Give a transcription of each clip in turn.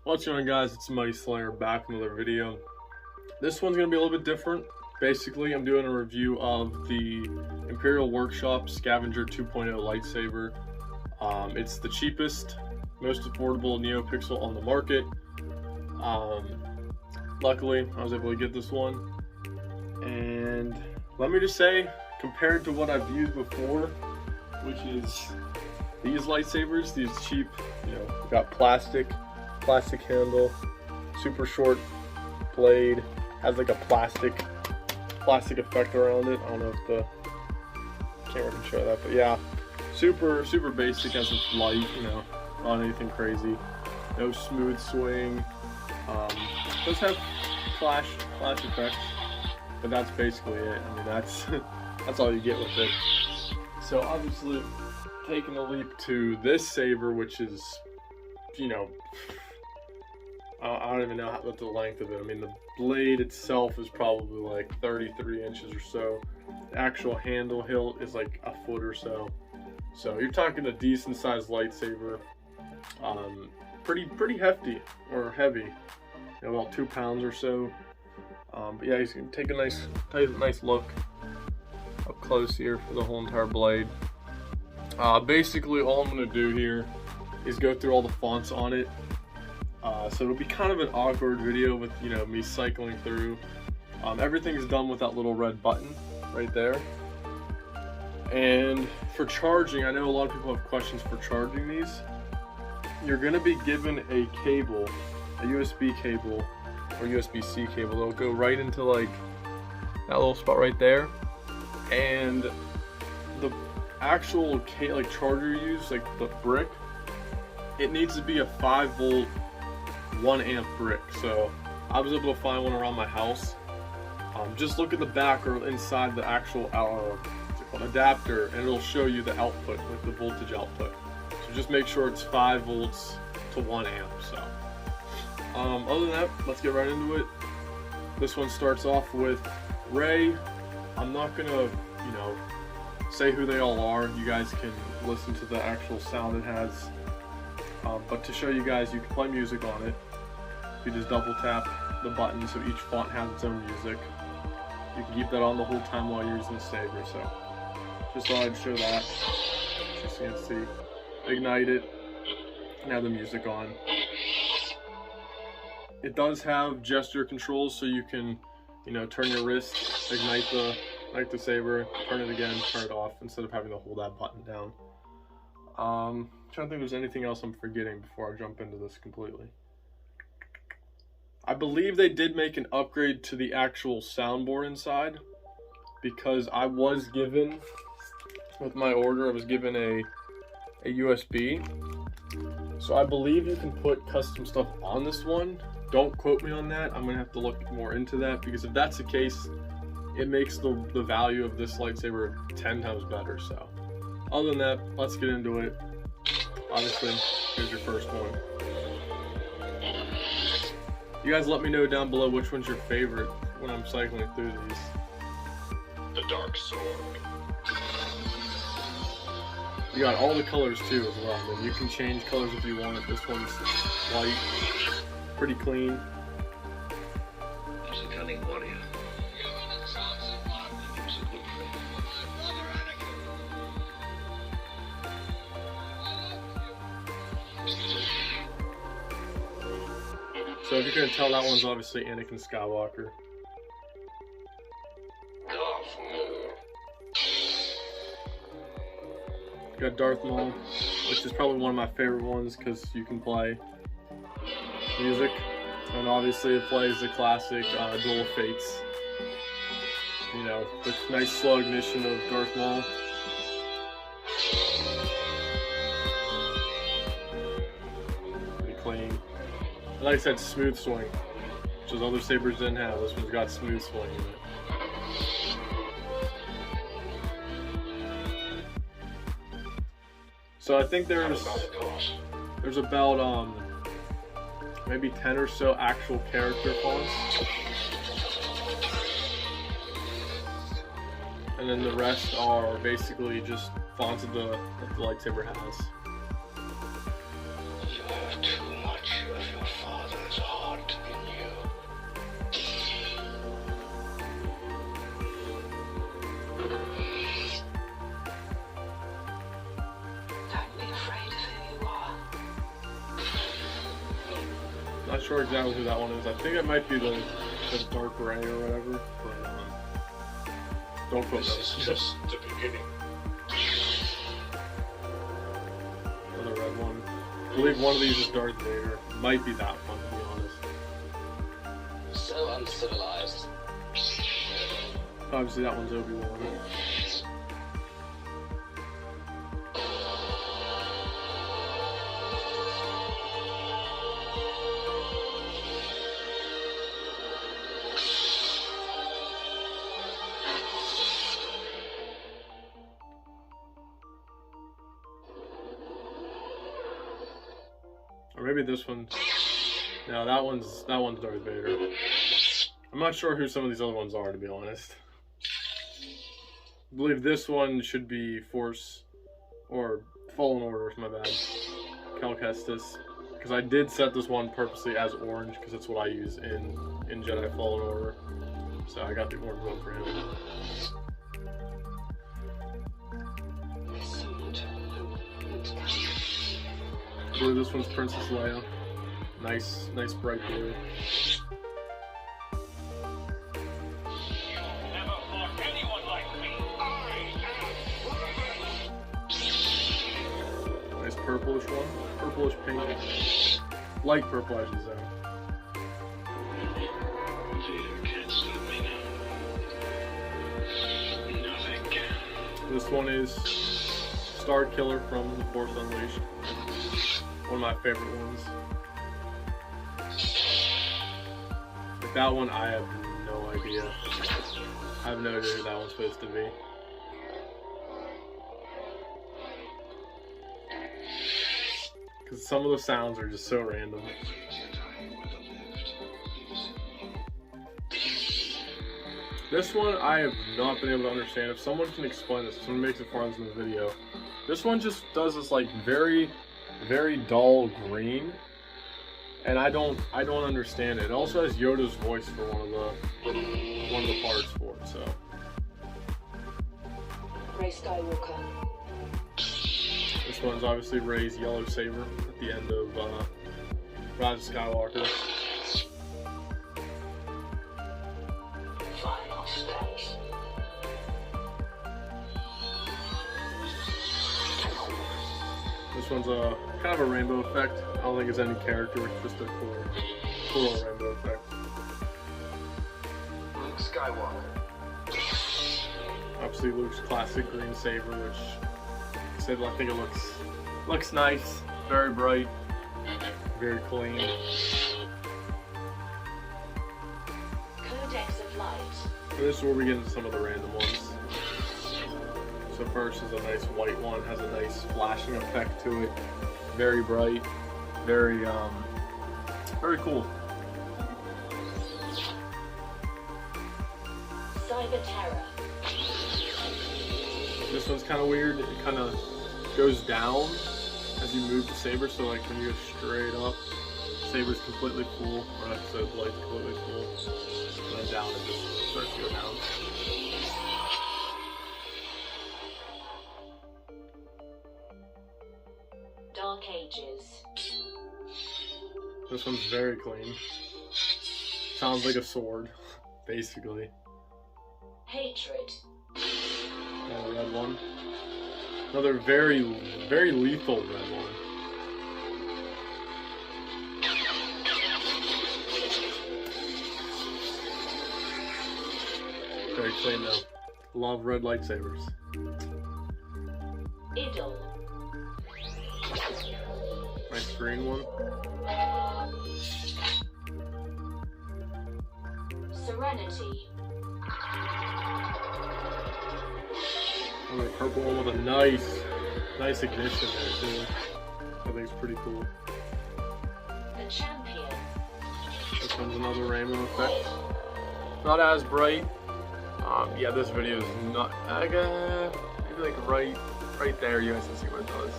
What's going on, guys? It's Mighty Slayer back with another video. This one's going to be a little bit different. Basically, I'm doing a review of the Imperial Workshop Scavenger 2.0 lightsaber. It's the cheapest, most affordable Neopixel on the market. Luckily, I was able to get this one. And let me just say, compared to what I've used before, which is these lightsabers, these cheap, got plastic handle, super short blade, has like a plastic effect around it. I don't know if the camera can show that, but yeah, super basic, as it's light, not anything crazy, no smooth swing. Does have flash effects, but that's basically it. I mean, that's all you get with it. So obviously, taking the leap to this saber, which is, I don't even know what the length of it. I mean, the blade itself is probably like 33 inches or so. The actual handle hilt is like a foot or so. So you're talking a decent sized lightsaber. Pretty hefty or heavy. About 2 pounds or so. But yeah, you can take a nice look up close here for the whole entire blade. Basically, all I'm going to do here is go through all the fonts on it. So it'll be kind of an awkward video with me cycling through. Everything's done with that little red button right there. And for charging, I know a lot of people have questions for charging these. You're going to be given a cable, a USB cable or USB-C cable. It'll go right into like that little spot right there. And the actual charger you use, like the brick, it needs to be a 5-volt 1 amp brick. So I was able to find one around my house. Just look at the back or inside the actual adapter, and it'll show you the output, like the voltage output. So just make sure it's 5 volts to 1 amp. So other than that, let's get right into it. This one starts off with Rey. I'm not gonna say who they all are. You guys can listen to the actual sound it has. But to show you guys, you can play music on it. You just double tap the button so each font has its own music. You can keep that on the whole time while you're using the saber. So just thought I'd show that. As you can see, ignite it and have the music on. It does have gesture controls, so you can turn your wrist, ignite the saber, turn it again, turn it off, instead of having to hold that button down. I'm trying to think if there's anything else I'm forgetting before I jump into this completely. I believe they did make an upgrade to the actual soundboard inside, because I was given, with my order, I was given a USB. So I believe you can put custom stuff on this one. Don't quote me on that. I'm going to have to look more into that, because if that's the case, it makes the value of this lightsaber 10 times better. So other than that, let's get into it. Obviously, here's your first one. You guys let me know down below which one's your favorite when I'm cycling through these. The Dark Sword. You got all the colors too as well. I mean, you can change colors if you want. This one's white, pretty clean. He's a cunning warrior. He's a good friend. So if you can tell, that one's obviously Anakin Skywalker. Got Darth Maul, which is probably one of my favorite ones because you can play music, and obviously it plays the classic Duel of Fates. The nice slow ignition of Darth Maul. Pretty clean. Like I said, smooth swing, which those other sabers didn't have. This one's got smooth swing in it. So I think there's about maybe 10 or so actual character fonts, and then the rest are basically just fonts that the lightsaber has. You have too much of your father. sure exactly who that one is. I think it might be the dark gray or whatever. But, don't put This those. is just the beginning. Another red one. I believe one of these is Darth Vader. Might be that one, to be honest. So uncivilized. Obviously, that one's Obi-Wan. Or maybe this one. No, that one's Darth Vader. I'm not sure who some of these other ones are, to be honest. I believe this one should be Force or Fallen Order, my bad. Cal Kestis. Because I did set this one purposely as orange, because that's what I use in Jedi Fallen Order. So I got the orange one for him. I believe this one's Princess Leia. Nice bright blue. Nice purplish one. Purplish pink. Light purple, I should say. This one is Star Killer from The Force Unleashed. One of my favorite ones. Like that one, I have no idea. I have no idea who that one's supposed to be. Because some of the sounds are just so random. This one, I have not been able to understand. If someone can explain this, if someone makes it farther in the video. This one just does this like very dull green. And I don't understand it. It also has Yoda's voice for one of the parts for it, so. Rey Skywalker. This one's obviously Rey's yellow saber at the end of Rise of Skywalker. Final steps. This one's a kind of a rainbow effect. I don't think it's any character, it's just a cool little rainbow effect. Luke Skywalker. Obviously Luke's classic green saber, which I think it looks nice, very bright, very clean. Codex of Light. So this is where we get into some of the random ones. So first is a nice white one, has a nice flashing effect to it. Very bright, very cool. Cyber Terror. This one's kind of weird. It kind of goes down as you move the saber, so like when you go straight up, saber's completely full, or like the light's completely full, and then down it just starts to go down. Dark Ages. This one's very clean. Sounds like a sword, basically. Hatred. Another red one. Another very lethal red one. Very clean though. Love red lightsabers. Idol. Nice green one. Serenity. Another purple one with a nice ignition there too. I think it's pretty cool. The Champion. This one's another rainbow effect. Not as bright. Yeah, this video is not. Maybe like right there. You guys can see what it does.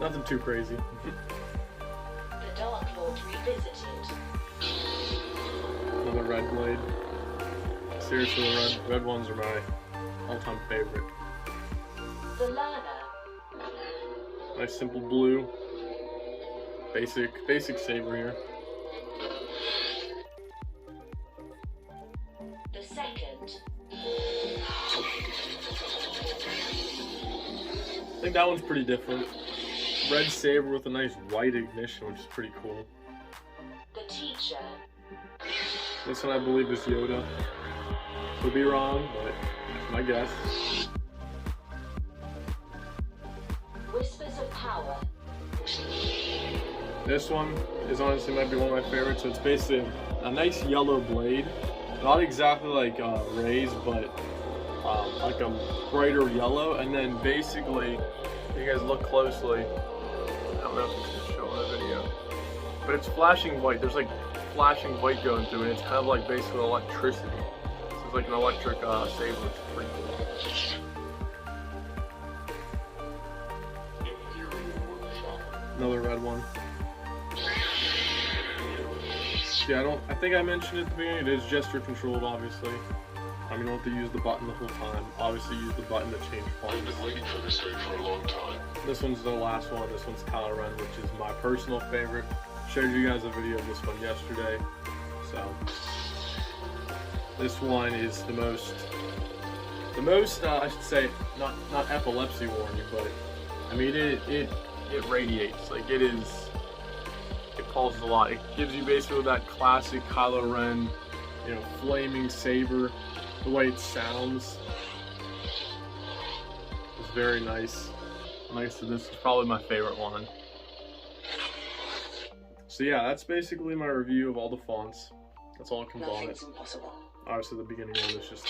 Nothing too crazy. The Dark Lord Revisited. Another red blade. Seriously, the red ones are my all-time favorite. The Learner. Nice simple blue. basic saber here. The second. I think that one's pretty different. Red saber with a nice white ignition, which is pretty cool. The teacher. This one I believe is Yoda. Could be wrong, but that's my guess. Whispers of power. This one is honestly might be one of my favorites. So it's basically a nice yellow blade. Not exactly like Ray's, but like a brighter yellow. And then basically, if you guys look closely, I don't know if it's gonna show on the video, but it's flashing white. There's like flashing white going through, and it's kind of like basically electricity. So it's like an electric saber. It's pretty cool. Another red one. Yeah, I think I mentioned it at the beginning, it is gesture controlled, obviously. I mean, you don't have to use the button the whole time. Obviously, use the button to change I've fonts. been waiting for this day for a long time. This one's the last one. This one's Kylo Ren, which is my personal favorite. Showed you guys a video of this one yesterday. So, this one is the most, I should say, not epilepsy warning, but I mean, it radiates. Like, it pulses a lot. It gives you basically that classic Kylo Ren, you know, flaming saber. The way it sounds is very nice. This is probably my favorite one. So yeah, that's basically my review of all the fonts. That's all it comes on it. Obviously the beginning one is just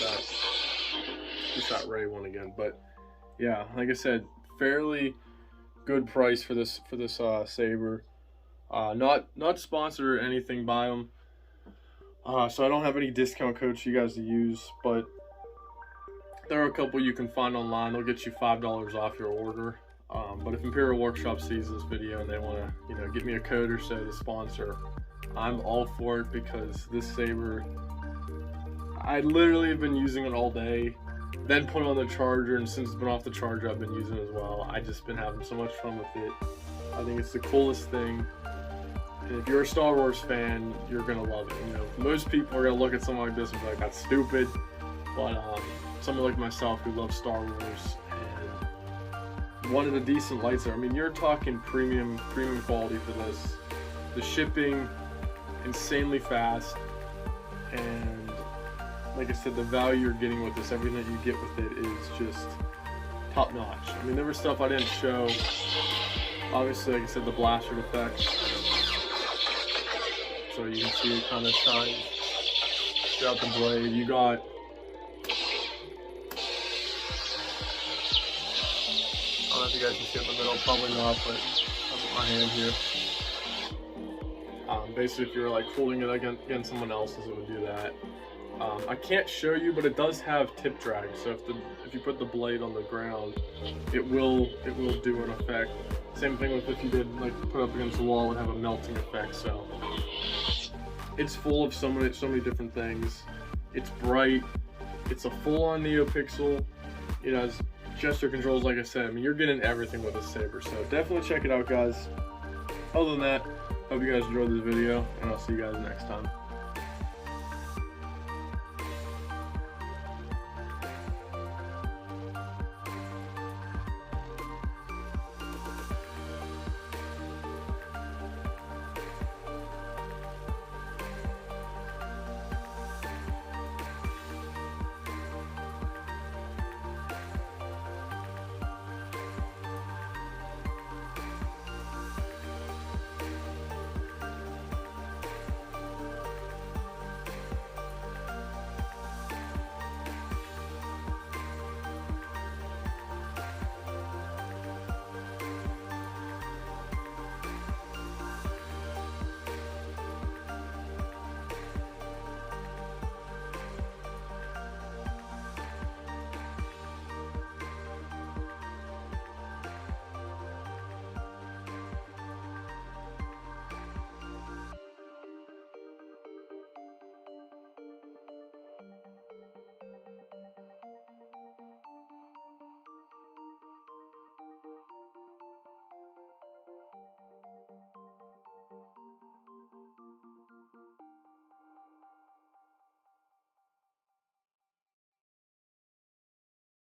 that Ray one again. But yeah, like I said, fairly good price for this saber. Not sponsored or anything by them. So I don't have any discount codes for you guys to use, but there are a couple you can find online. They'll get you $5 off your order. But if Imperial Workshop sees this video and they want to, you know, get me a code or so to sponsor, I'm all for it, because this saber, I literally have been using it all day, then put on the charger, and since it's been off the charger, I've been using it as well. I've just been having so much fun with it. I think it's the coolest thing. And if you're a Star Wars fan, you're gonna love it. You know, most people are gonna look at something like this and be like, "That's stupid," but someone like myself who loves Star Wars and wanted a decent lightsaber. I mean, you're talking premium quality for this. The shipping, insanely fast, and like I said, the value you're getting with this, everything that you get with it is just top notch. I mean, there was stuff I didn't show. Obviously, like I said, the blaster effect. So you can see it kind of shine throughout the blade. You got I don't know if you guys can see it in the middle, probably not, but I'll put my hand here. Basically, if you're like holding it against someone else's, it would do that. I can't show you, but it does have tip drag. So if you put the blade on the ground, it will do an effect. Same thing with if you did like put up against the wall, it would have a melting effect. So it's full of so many different things. It's bright. It's a full-on Neopixel. It has gesture controls, like I said. I mean, you're getting everything with a saber. So definitely check it out, guys. Other than that, hope you guys enjoyed this video, and I'll see you guys next time.